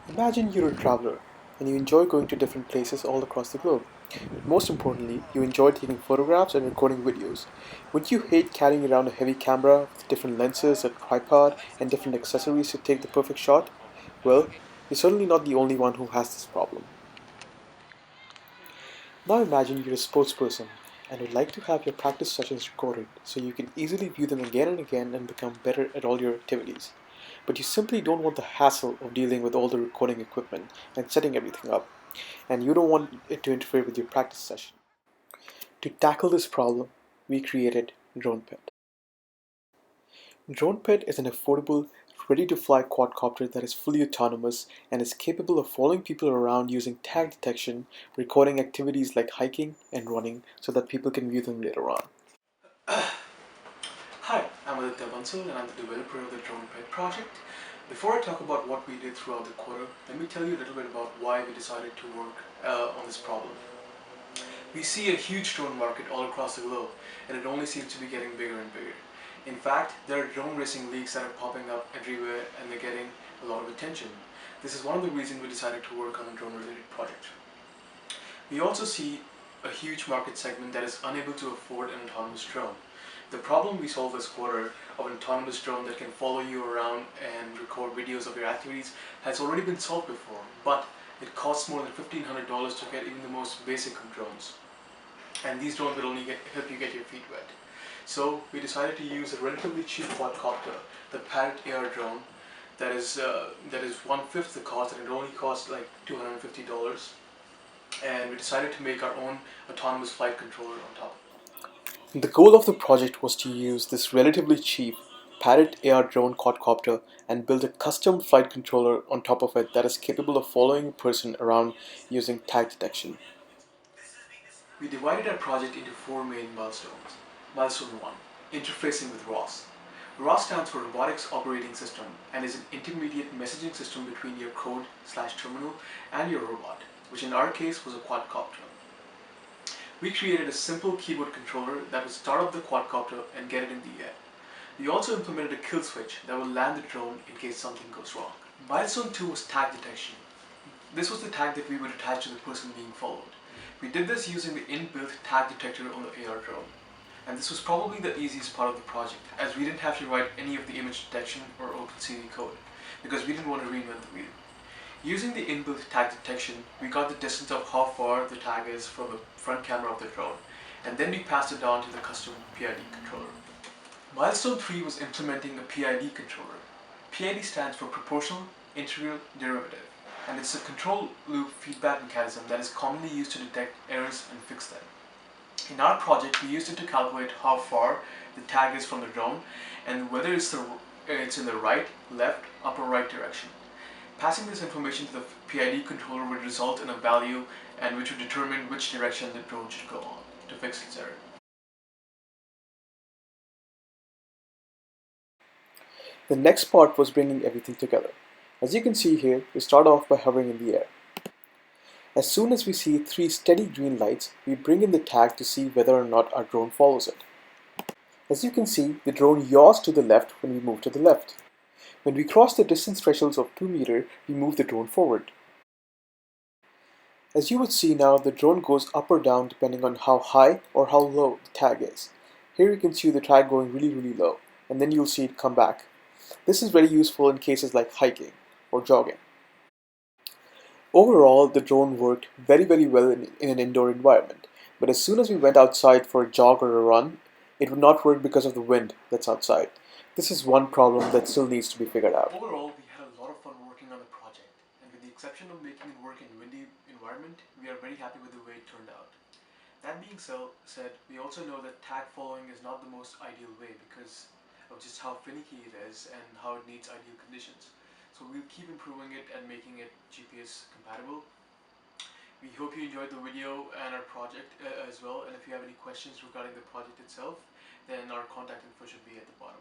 Imagine you're a traveler and you enjoy going to different places all across the globe. Most importantly, you enjoy taking photographs and recording videos. Would you hate carrying around a heavy camera with different lenses, a tripod, and different accessories to take the perfect shot? Well, you're certainly not the only one who has this problem. Now imagine you're a sportsperson and would like to have your practice sessions recorded so you can easily view them again and again and become better at all your activities. But you simply don't want the hassle of dealing with all the recording equipment and setting everything up, and you don't want it to interfere with your practice session. To tackle this problem, we created DronePet. DronePet is an affordable, ready-to-fly quadcopter that is fully autonomous and is capable of following people around using tag detection, recording activities like hiking and running so that people can view them later on. Hi, I'm Aditya Bansal and I'm the developer of the DronePet project. Before I talk about what we did throughout the quarter, let me tell you a little bit about why we decided to work on this problem. We see a huge drone market all across the globe, and it only seems to be getting bigger and bigger. In fact, there are drone racing leagues that are popping up everywhere and they're getting a lot of attention. This is one of the reasons we decided to work on a drone related project. We also see a huge market segment that is unable to afford an autonomous drone. The problem we solved this quarter of an autonomous drone that can follow you around and record videos of your activities has already been solved before, but it costs more than $1,500 to get even the most basic of drones. And these drones will only help you get your feet wet. So we decided to use a relatively cheap quadcopter, the Parrot AR drone, that is 1/5 the cost, and it only costs like $250. And we decided to make our own autonomous flight controller on top. The goal of the project was to use this relatively cheap Parrot AR drone quadcopter and build a custom flight controller on top of it that is capable of following a person around using tag detection. We divided our project into four main milestones. Milestone 1. Interfacing with ROS. ROS stands for Robotics Operating System and is an intermediate messaging system between your code/terminal and your robot, which in our case was a quadcopter. We created a simple keyboard controller that would start up the quadcopter and get it in the air. We also implemented a kill switch that will land the drone in case something goes wrong. Milestone 2 was tag detection. This was the tag that we would attach to the person being followed. We did this using the inbuilt tag detector on the AR drone. And this was probably the easiest part of the project, as we didn't have to write any of the image detection or OpenCV code, because we didn't want to reinvent the wheel. Using the inbuilt tag detection, we got the distance of how far the tag is from the front camera of the drone, and then we passed it on to the custom PID controller. Milestone 3 was implementing a PID controller. PID stands for Proportional Integral Derivative, and it's a control loop feedback mechanism that is commonly used to detect errors and fix them. In our project, we used it to calculate how far the tag is from the drone and whether it's in the right, left, upper right direction. Passing this information to the PID controller would result in a value and which would determine which direction the drone should go on to fix its error. The next part was bringing everything together. As you can see here, we start off by hovering in the air. As soon as we see three steady green lights, we bring in the tag to see whether or not our drone follows it. As you can see, the drone yaws to the left when we move to the left. When we cross the distance thresholds of 2 meters, we move the drone forward. As you would see now, the drone goes up or down depending on how high or how low the tag is. Here you can see the tag going really low, and then you'll see it come back. This is very useful in cases like hiking or jogging. Overall, the drone worked very well in an indoor environment, but as soon as we went outside for a jog or a run, it would not work because of the wind that's outside. This is one problem that still needs to be figured out. Overall, we had a lot of fun working on the project, and with the exception of making it work in a windy environment, we are very happy with the way it turned out. That being said, we also know that tag following is not the most ideal way because of just how finicky it is and how it needs ideal conditions. So we'll keep improving it and making it GPS compatible. We hope you enjoyed the video and our project as well, and if you have any questions regarding the project itself, then our contact info should be at the bottom.